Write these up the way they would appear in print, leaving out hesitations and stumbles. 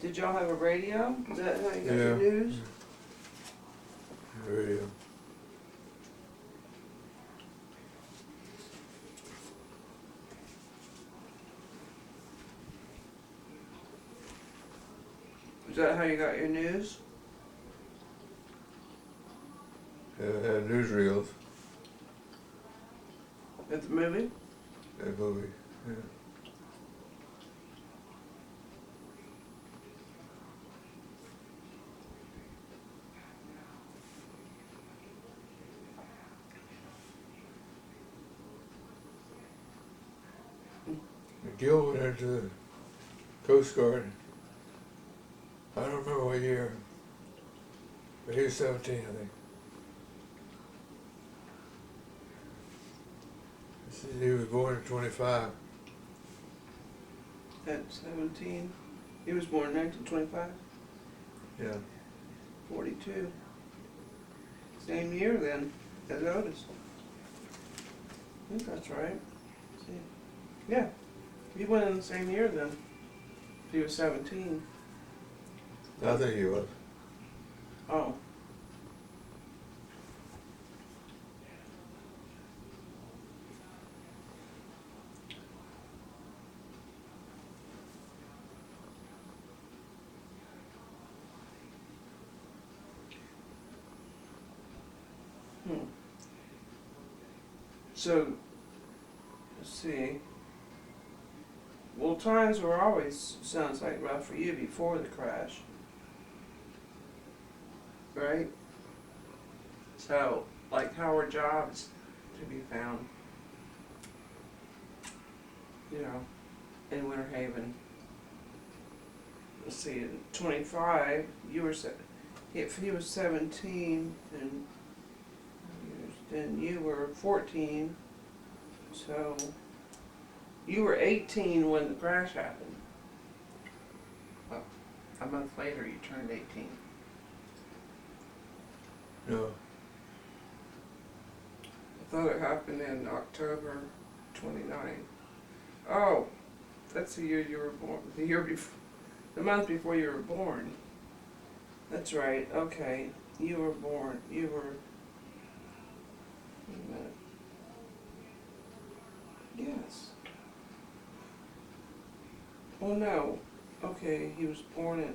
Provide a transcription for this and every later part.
Did y'all have a radio? Is that how you got your Yeah. news? Radio. Is that how you got your news? Yeah, it had newsreels. At the movie? That movie. Yeah. Gil went into the Coast Guard. I don't remember what year, but he was 17, I think. He was born in 25. At 17. He was born in 1925? Yeah. 42. Same year then as Otis. I think that's right. See. Yeah. He went in the same year then. He was 17. I think he was. Oh. So, let's see. Well, times were always, sounds like, rough for you before the crash. Right? So, like, how were jobs to be found? You know, in Winter Haven. Let's see, in 25, you were, if he was 17, then you were 14, so you were 18 when the crash happened. Well, a month later you turned 18. No. I thought it happened in October 29. Oh, that's the year you were born, the year before, the month before you were born. That's right, okay, you were born, you were, wait a minute. Yes. Oh no, okay, he was born in,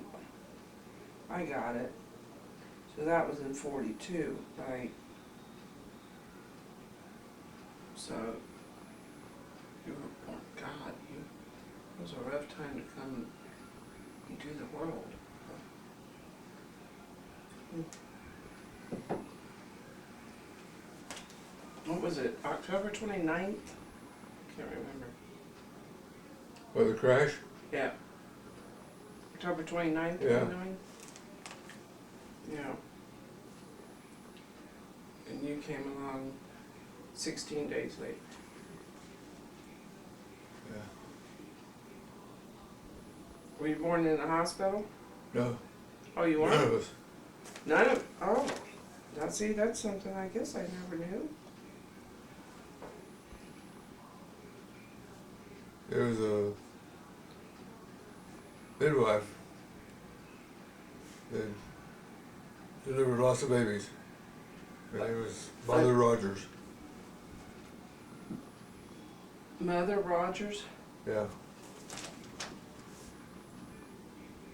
I got it. So that was in 42, right? So, you were born, God, it was a rough time to come into the world. What was it, October 29th? Can't remember. Well, the crash? Yeah. October 29th, Yeah. 29? Yeah. And you came along 16 days late. Yeah. Were you born in a hospital? No. Oh, you None weren't? of us. None of, oh. Now see, that's something I guess I never knew. There was a midwife that delivered lots of babies. Her name was Mother Rogers. Mother Rogers? Yeah.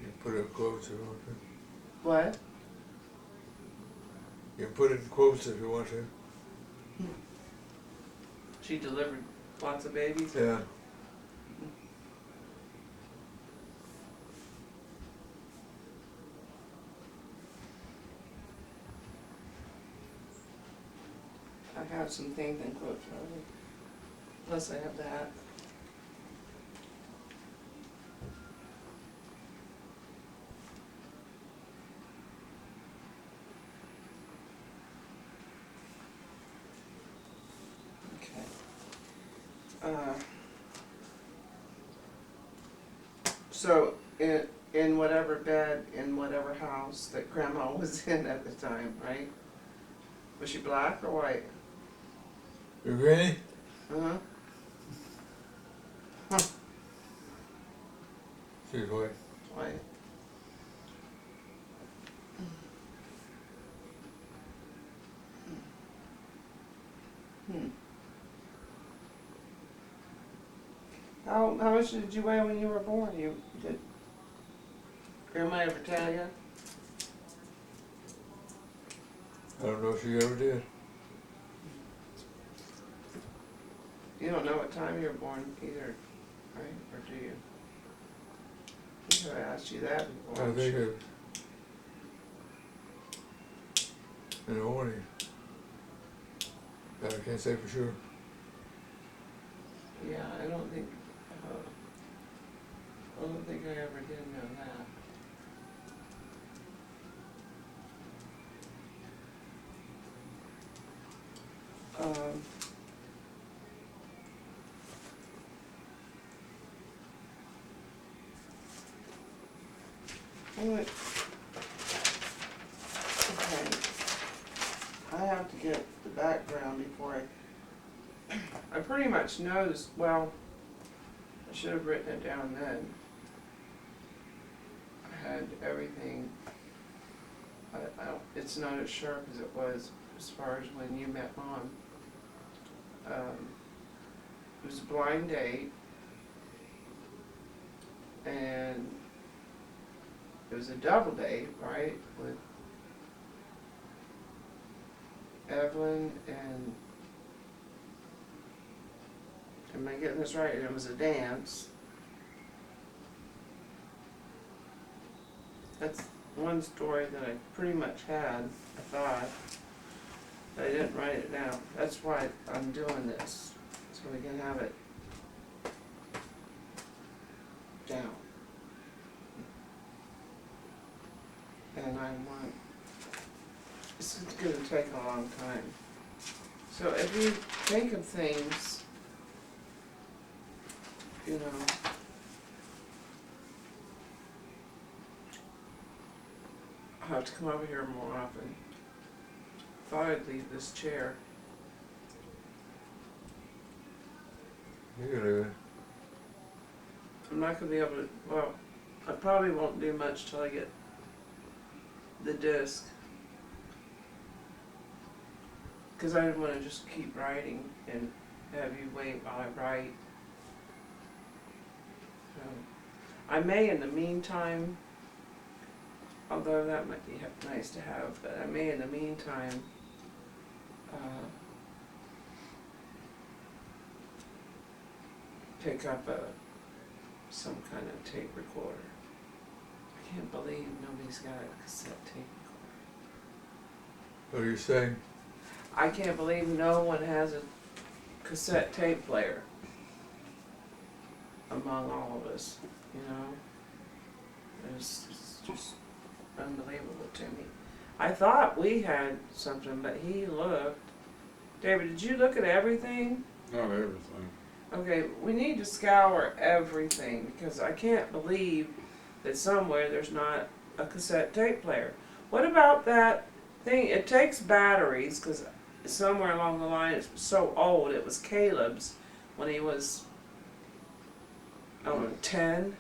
You can put it in quotes if you want to. What? You can put it in quotes if you want to. She delivered lots of babies? Yeah. I have some things in quotes already. Unless I have that. Okay. So in whatever bed, in whatever house that Grandma was in at the time, right? Was she black or white? Your granny? Uh-huh. She was white. White. How much did you weigh when you were born? You did Grandma ever tell you? I don't know if she ever did. You don't know what time you were born either, right? Or do you? I think I asked you that before. I think it in the morning. But I can't say for sure. Yeah, I don't think I ever did know that. What? Okay. I have to get the background before I pretty much know this, well, I should have written it down then. I had everything, it's not as sharp as it was as far as when you met Mom. It was a blind date, and it was a double date, right, with Evelyn and, am I getting this right? It was a dance. That's one story that I pretty much had, I thought, but I didn't write it down. That's why I'm doing this, so we can have it down. And I want, this is gonna take a long time. So if you think of things, you know, I'll have to come over here more often. Thought I'd leave this chair. You can do it. I'm not gonna be able to, well, I probably won't do much till I get the disc. Cause I didn't wanna just keep writing and have you wait while I write. So, I may in the meantime, although that might be nice to have, but I may in the meantime, pick up some kind of tape recorder. I can't believe nobody's got a cassette tape recorder. What are you saying? I can't believe no one has a cassette tape player among all of us, you know? It's just unbelievable to me. I thought we had something, but he looked. David, did you look at everything? Not everything. Okay, we need to scour everything because I can't believe that somewhere there's not a cassette tape player. What about that thing? It takes batteries because somewhere along the line it's so old. It was Caleb's when he was, I don't know, 10.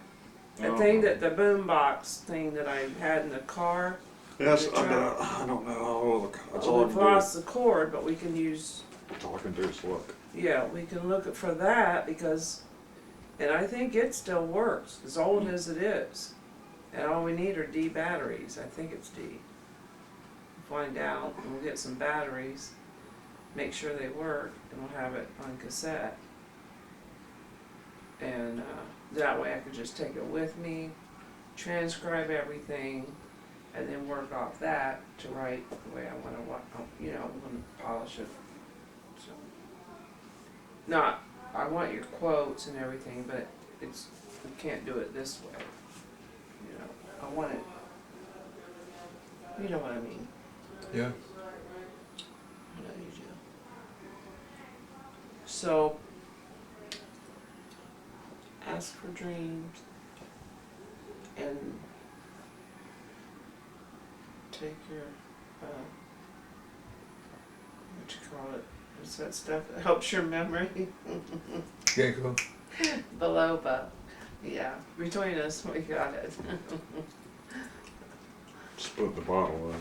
The thing that the boombox thing that I had in the car. Yes, the I don't know all the. That's all I We've can do. lost the cord, but we can use. That's all I can do is look. Yeah, we can look for that because, and I think it still works, as old as it is. And all we need are D batteries. I think it's D. We'll find out, and we'll get some batteries, make sure they work, and we'll have it on cassette. And that way I could just take it with me, transcribe everything, and then work off that to write the way I want to, you know, want to polish it. So, not, I want your quotes and everything, but it's, we can't do it this way. You know, I want it, you know what I mean. Yeah. I know you do. So, ask for dreams and take your, what you call it, what's that stuff that helps your memory? Ginkgo. Biloba. Yeah, between us, we got it. Split the bottle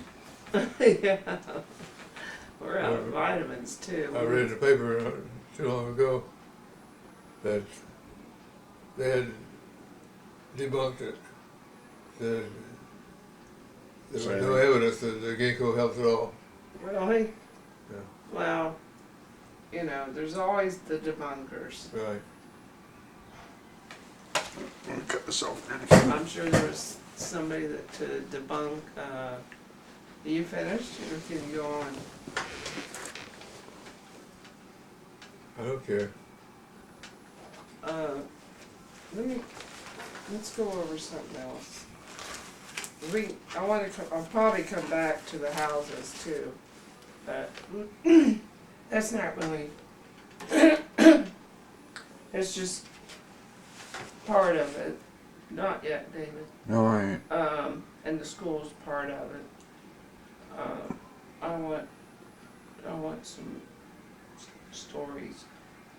then. Yeah. We're out of vitamins too. I read in the paper not too long ago that they had debunked it. There was Say no that. evidence that the ginkgo helped at all. Really? Yeah. Well, you know, there's always the debunkers. Right. I'm gonna cut this off. I'm sure there was somebody that to debunk, are you finished or can you go on? I don't care. Let's go over something else. I'll probably come back to the houses too, but that's not really, it's just part of it. Not yet, David. No, I ain't. And the school's part of it. I want some stories.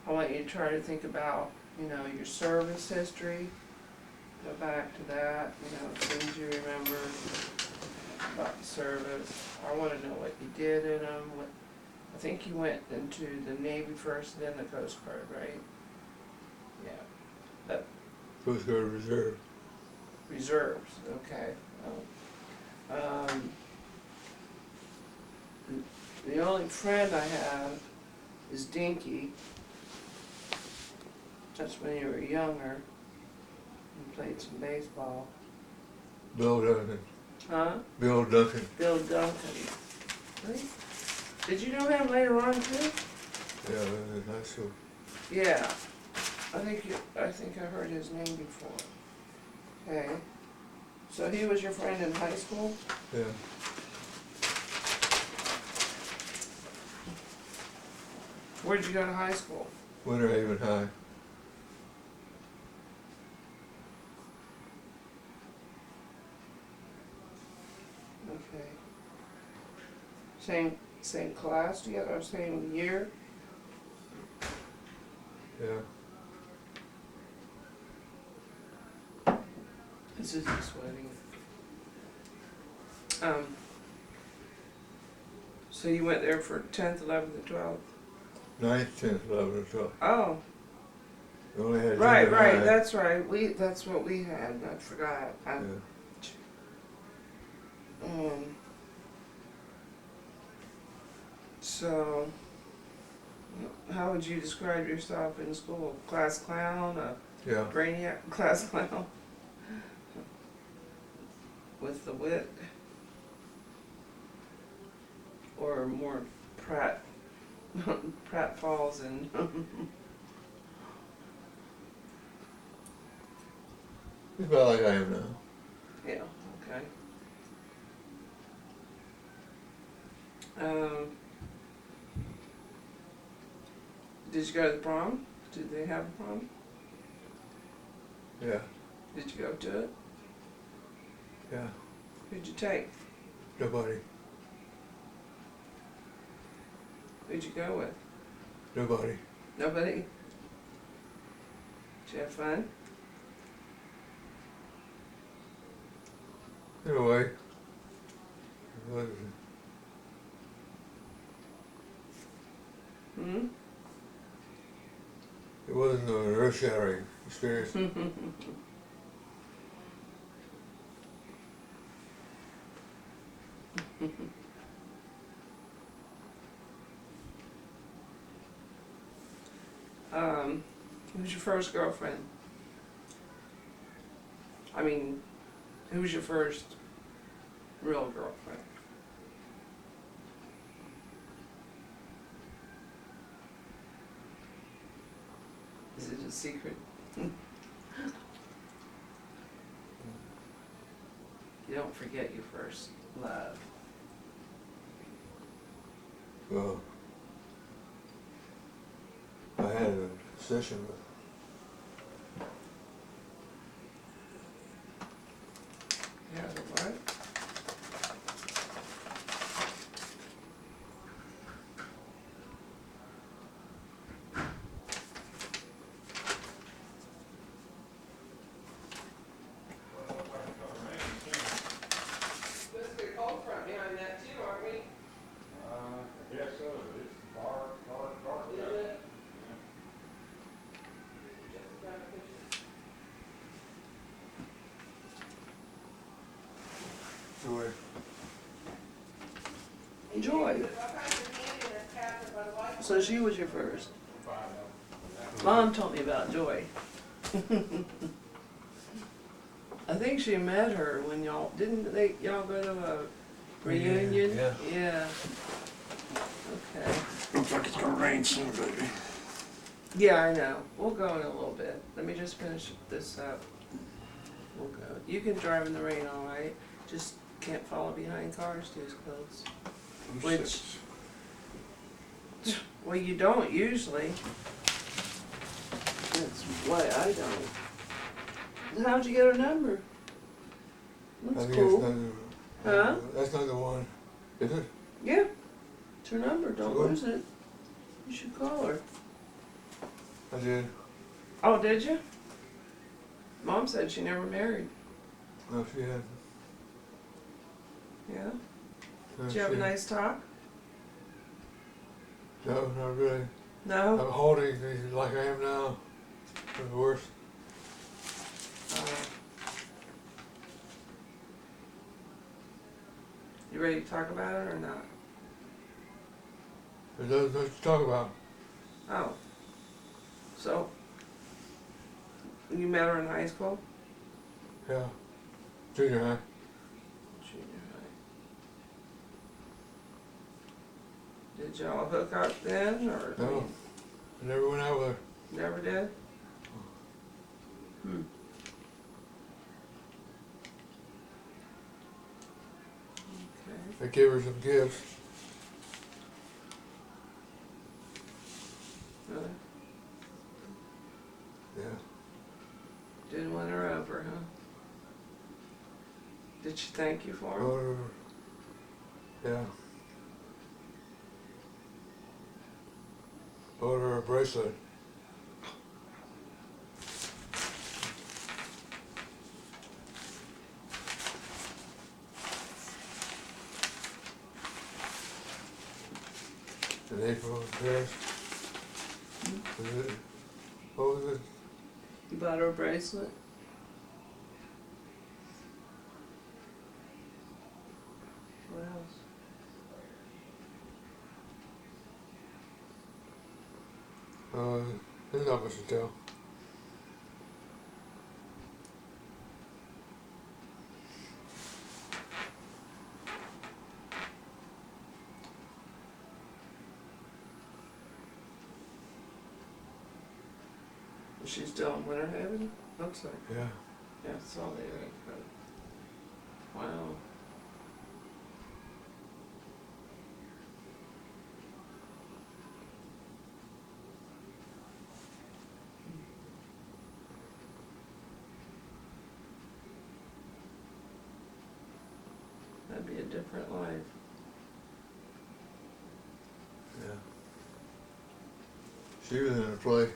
I want you to try to think about, you know, your service history. Go back to that, you know, things you remember about the service. I want to know what you did in them. I think you went into the Navy first, then the Coast Guard, right? Yeah. Coast Guard Reserve. Reserves, okay. The only friend I have is Dinky. That's when you were younger and played some baseball. Bill Duncan. Huh? Bill Duncan. Bill Duncan. Really? Did you know him later on too? Yeah, in high school. Yeah. I think I heard his name before. Okay. So he was your friend in high school? Yeah. Where'd you go to high school? Winter Haven High. Okay. Same class together, same year? Yeah. This isn't sweating. So you went there for 10th, 11th, and 12th? 9th, 10th, 11th, and 12th. Oh, We only had right, junior right, high. that's right. That's what we had. I forgot. Yeah. So, how would you describe yourself in school? Class clown, a Yeah. brainiac class clown? With the wit? Or more pratfalls and It's about like I am now. yeah, okay. Did you go to the prom? Did they have a prom? Yeah. Did you go to it? Yeah. Who'd you take? Nobody. Who'd you go with? Nobody. Nobody? Did you have fun? In a way. It was, Hmm? it wasn't an earth-shattering experience. Who's your first girlfriend? I mean, who was your first real girlfriend? Is it a secret? You don't forget your first love. Well, I had a session with Yeah, the what? Let's get a cold front behind that too, aren't we? Yes, so it's dark. Is it? Joy. Joy. So she was your first. Mom told me about Joy. I think she met her when y'all, didn't y'all go to a reunion? Yeah. Yeah. Okay. Looks like it's gonna rain soon, baby. Yeah, I know. We'll go in a little bit. Let me just finish this up. We'll go. You can drive in the rain, all right? Just can't follow behind cars too close. Which- Well, you don't usually. That's why I don't. How'd you get her number? I That's think cool. that's not Huh? That's not the one. Is it? Yeah. It's her number. Don't Sure. lose it. You should call her. I did. Oh, did you? Mom said she never married. No, she had. Yeah. No, Did you have a she- nice talk? No, not really. No? I'm holding like I am now. It's worse. You ready to talk about it or not? There's nothing to talk about. Oh. So, you met her in high school? Yeah. Junior high. Junior high. Did y'all hook up then, or? No. I never went out with her. Never did? Hmm. Okay. I gave her some gifts. Really? Yeah. Didn't win her over, huh? Did she thank you for it? Bought her. Yeah. Bought her a bracelet. In April in Paris. Was it? What was it? You bought her a bracelet? What else? There's not much to tell. Is she still in Winter Haven? Looks like. Yeah. Yeah, I saw the area code. Wow. That'd be a different life. Yeah. She was in a play.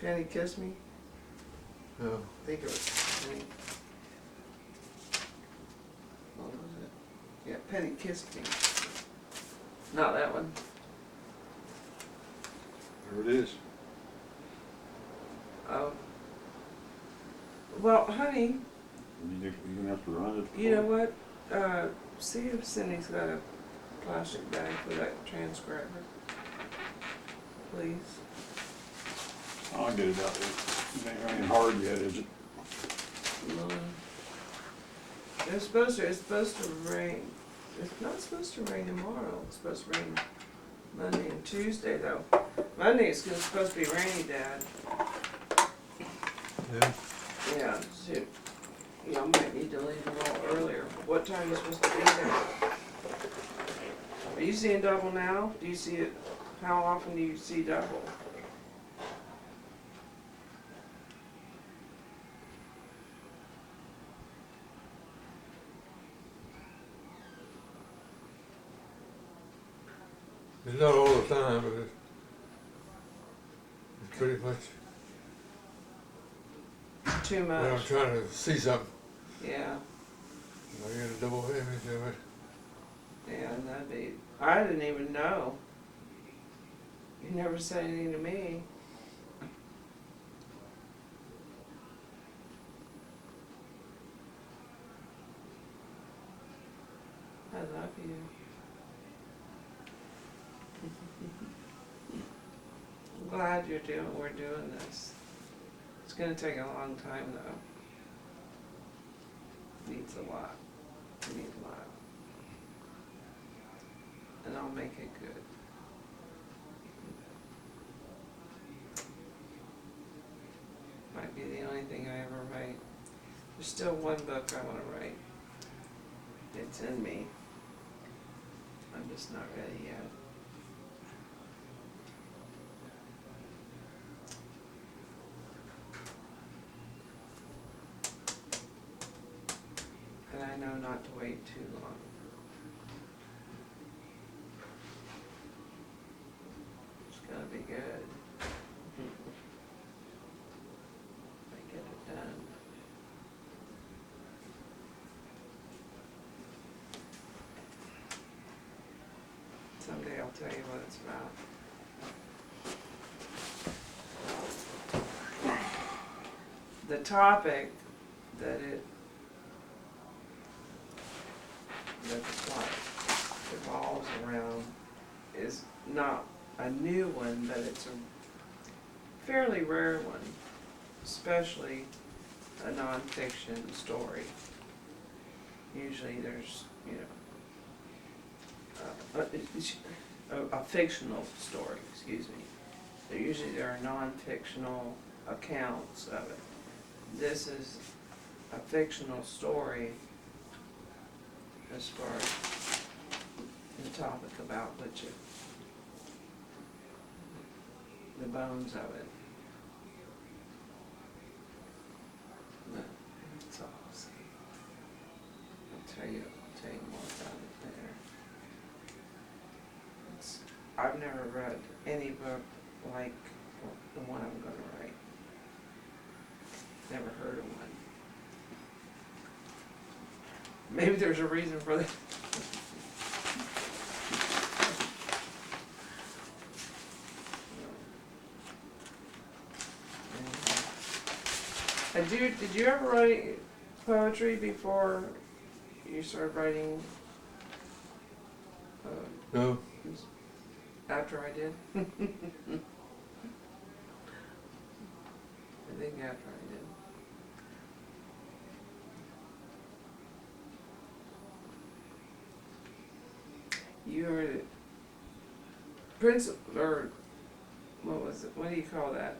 Penny Kiss Me? Yeah. I think it was Penny. What was it? Yeah, Penny Kissed Me. Not that one. There it is. Oh. Well, honey, You're gonna have to run it. you know what? See if Cindy's got a plastic bag for that transcriber. Please. I'll get it out there. It ain't hard yet, is it? It's supposed to rain. It's not supposed to rain tomorrow. It's supposed to rain Monday and Tuesday though. Monday is supposed to be rainy, Dad. Yeah. Yeah, so, y'all might need to leave a little earlier. What time are you supposed to be there? Are you seeing double now? Do you see it? How often do you see double? It's not all the time, but it's pretty much Too when I'm much. trying to see something. Yeah, I get a double image of it. yeah, that'd be, I didn't even know. You never said anything to me. love you. I'm glad we're doing this. It's gonna take a long time though. Needs a lot. It needs a lot. And I'll make it good. Might be the only thing I ever write. There's still one book I wanna write. It's in me. I'm just not ready yet. And I know not to wait too long. It's gonna be good. I get it done. Someday I'll tell you what it's about. The topic that the plot revolves around is not a new one, but it's a fairly rare one, especially a nonfiction story. Usually there's, a fictional story, excuse me. There are non-fictional accounts of it. This is a fictional story as far as the topic about which the bones of it. No, that's all I'll say. I'll tell you more about it later. I've never read any book like the one I'm gonna write. Never heard of one. Maybe there's a reason for that. Did you ever write poetry before you started writing? No, After I did? I think after I did. You're the principal, or what was it? What do you call that?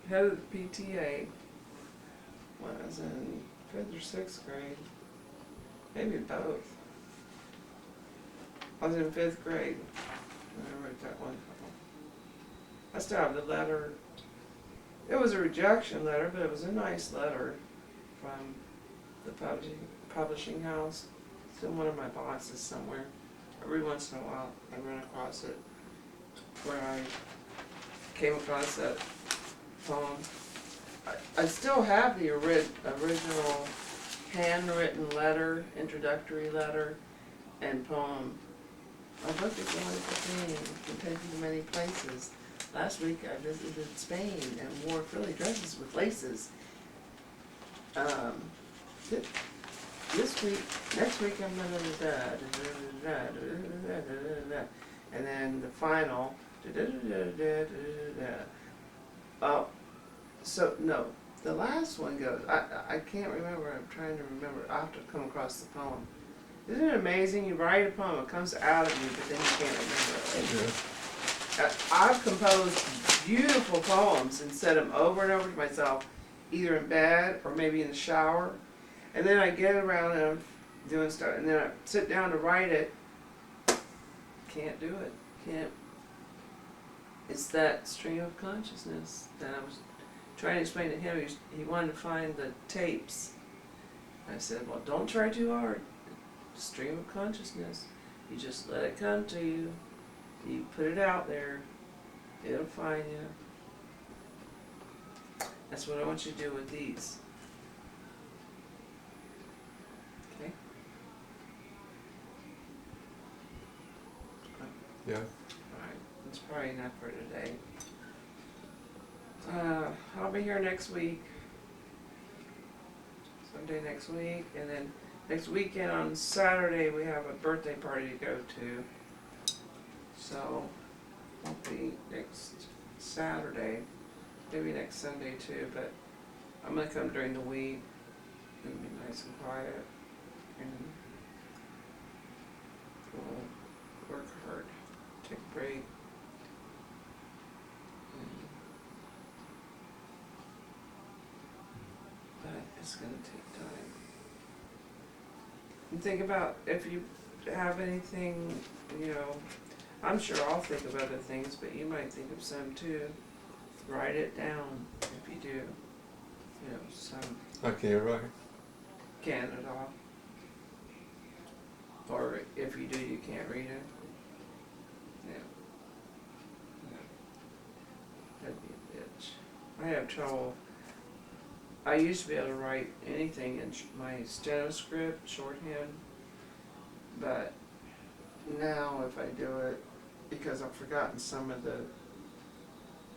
Head of the PTA when I was in 5th or 6th grade. Maybe both. I was in 5th grade when I wrote that one poem. I still have the letter. It was a rejection letter, but it was a nice letter from the publishing house. It's in one of my boxes somewhere. Every once in a while I run across it, where I came across that poem. I still have the original handwritten letter, introductory letter, and poem. My book is wonderful thing and can take you to many places. Last week I visited Spain and wore frilly dresses with laces. Next week I'm gonna and then the final oh, so no, the last one goes, I can't remember, I'm trying to remember, I'll have to come across the poem. Isn't it amazing? You write a poem, it comes out of you, but then you can't remember it. yeah. I've composed beautiful poems and said them over and over to myself, either in bed or maybe in the shower. And then I get around and I'm doing stuff, and then I sit down to write it. Can't do it. Can't. It's that stream of consciousness that I was trying to explain to him. He wanted to find the tapes. I said, well, don't try too hard. Stream of consciousness. You just let it come to you. You put it out there. It'll find you. That's what I want you to do with these. Okay? Yeah. Alright, that's probably enough for today. I'll be here next week. Someday next week, and then Next weekend on Saturday, we have a birthday party to go to. So, won't be next Saturday, maybe next Sunday too, but I'm gonna come during the week. It'll be nice and quiet, and we'll work hard, take a break. But it's gonna take time. And think about if you have anything, you know, I'm sure I'll think of other things, but you might think of some too. Write it down if you do. You know, some I can't write. can at all. Or if you do, you can't read it. Yeah. That'd be a bitch. I have trouble. I used to be able to write anything in my steno script, shorthand, but now if I do it, because I've forgotten some of the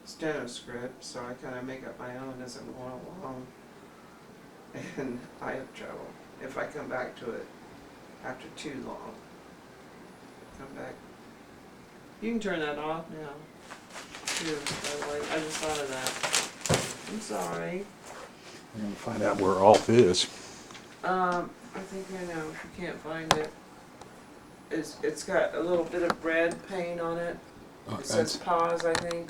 steno script, so I kind of make up my own as I'm going along, and I have trouble. If I come back to it after too long, come back. You can turn that off now, too, by the way. I just thought of that. I'm sorry. I'm gonna find out where off is. I think I know, if you can't find it. It's got a little bit of red paint on it. It says pause, I think,